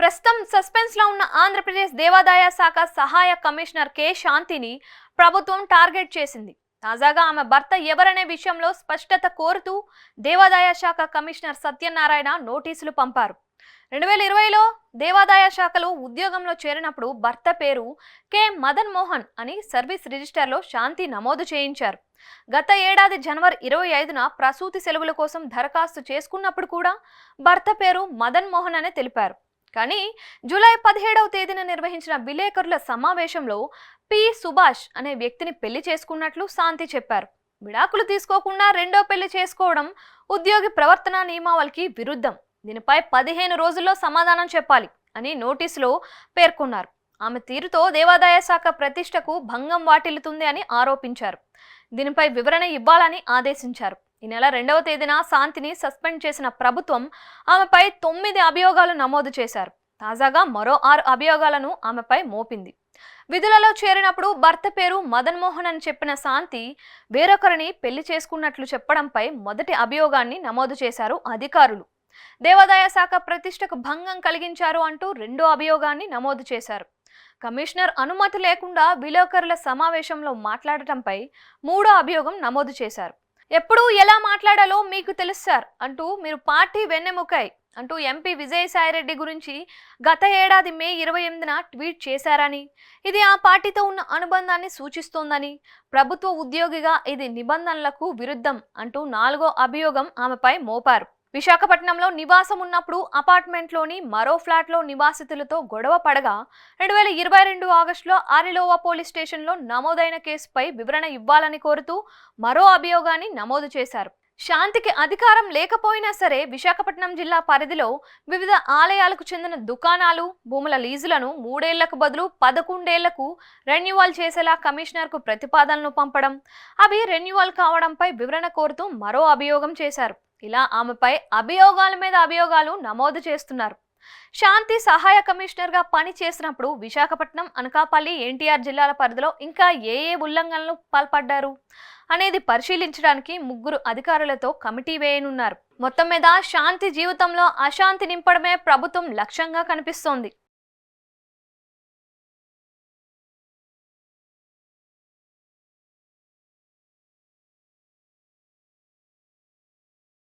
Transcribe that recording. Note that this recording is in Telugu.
ప్రస్తుతం సస్పెన్స్ లో ఉన్న ఆంధ్రప్రదేశ్ దేవాదాయ శాఖ సహాయ కమిషనర్ కె శాంతిని ప్రభుత్వం టార్గెట్ చేసింది. తాజాగా ఆమె భర్త ఎవరనే విషయంలో స్పష్టత కోరుతూ దేవాదాయ శాఖ కమిషనర్ సత్యనారాయణ నోటీసులు పంపారు. 2020లో దేవాదాయ శాఖలో ఉద్యోగంలో చేరినప్పుడు భర్త పేరు కె మదన్ మోహన్ అని సర్వీస్ రిజిస్టర్లో శాంతి నమోదు చేయించారు. గత ఏడాది జనవరి 25న ప్రసూతి సెలవుల కోసం దరఖాస్తు చేసుకున్నప్పుడు కూడా భర్త పేరు మదన్ మోహన్ అనే తెలిపారు. కానీ జూలై 17వ తేదీన నిర్వహించిన విలేకరుల సమావేశంలో పి సుభాష్ అనే వ్యక్తిని పెళ్లి చేసుకున్నట్లు శాంతి చెప్పారు. విడాకులు తీసుకోకుండా రెండో పెళ్లి చేసుకోవడం ఉద్యోగి ప్రవర్తన నియమావళికి విరుద్ధం. దీనిపై 15 రోజుల్లో సమాధానం చెప్పాలి అని నోటీసులో పేర్కొన్నారు. ఆమె తీరుతో దేవాదాయ శాఖ ప్రతిష్టకు భంగం వాటిల్లుతుంది అని ఆరోపించారు. దీనిపై వివరణ ఇవ్వాలని ఆదేశించారు. ఈ నెల 2వ తేదీన శాంతిని సస్పెండ్ చేసిన ప్రభుత్వం ఆమెపై 9 అభియోగాలు నమోదు చేశారు. తాజాగా మరో 6 అభియోగాలను ఆమెపై మోపింది. విధులలో చేరినప్పుడు భర్త పేరు మదన్ మోహన్ అని చెప్పిన శాంతి వేరొకరిని పెళ్లి చేసుకున్నట్లు చెప్పడంపై మొదటి అభియోగాన్ని నమోదు చేశారు అధికారులు. దేవాదాయ శాఖ ప్రతిష్టకు భంగం కలిగించారు అంటూ రెండో అభియోగాన్ని నమోదు చేశారు. కమిషనర్ అనుమతి లేకుండా విలేకరుల సమావేశంలో మాట్లాడటంపై మూడో అభియోగం నమోదు చేశారు. ఎప్పుడు ఎలా మాట్లాడాలో మీకు తెలుసు సార్ అంటూ మీరు పార్టీ వెన్నెముకై అంటూ ఎంపీ విజయసాయిరెడ్డి గురించి గత ఏడాది మే 28న ట్వీట్ చేశారని, ఇది ఆ పార్టీతో ఉన్న అనుబంధాన్ని సూచిస్తోందని, ప్రభుత్వ ఉద్యోగిగా ఇది నిబంధనలకు విరుద్ధం అంటూ 4వ అభియోగం ఆమెపై మోపారు. విశాఖపట్నంలో నివాసం ఉన్నప్పుడు అపార్ట్మెంట్లోని మరో ఫ్లాట్లో నివాసితులతో గొడవ పడగా 2022 ఆగస్టులో ఆరిలోవా పోలీస్ స్టేషన్లో నమోదైన కేసుపై వివరణ ఇవ్వాలని కోరుతూ మరో అభియోగాన్ని నమోదు చేశారు. శాంతికి అధికారం లేకపోయినా సరే విశాఖపట్నం జిల్లా పరిధిలో వివిధ ఆలయాలకు చెందిన దుకాణాలు, భూముల లీజులను 3 ఏళ్లకు బదులు 11 ఏళ్లకు రెన్యువల్ చేసేలా కమిషనర్కు ప్రతిపాదనలు పంపడం, అవి రెన్యువల్ కావడంపై వివరణ కోరుతూ మరో అభియోగం చేశారు. ఇలా ఆమెపై అభియోగాల మీద అభియోగాలు నమోదు చేస్తున్నారు. శాంతి సహాయ కమిషనర్గా పని చేసినప్పుడు విశాఖపట్నం, అనకాపల్లి, ఎన్టీఆర్ జిల్లాల పరిధిలో ఇంకా ఏ ఉల్లంఘనలు పాల్పడ్డారు అనేది పరిశీలించడానికి 3 అధికారులతో కమిటీ వేయనున్నారు. మొత్తం మీద శాంతి జీవితంలో అశాంతి నింపడమే ప్రభుత్వం లక్ష్యంగా కనిపిస్తోంది.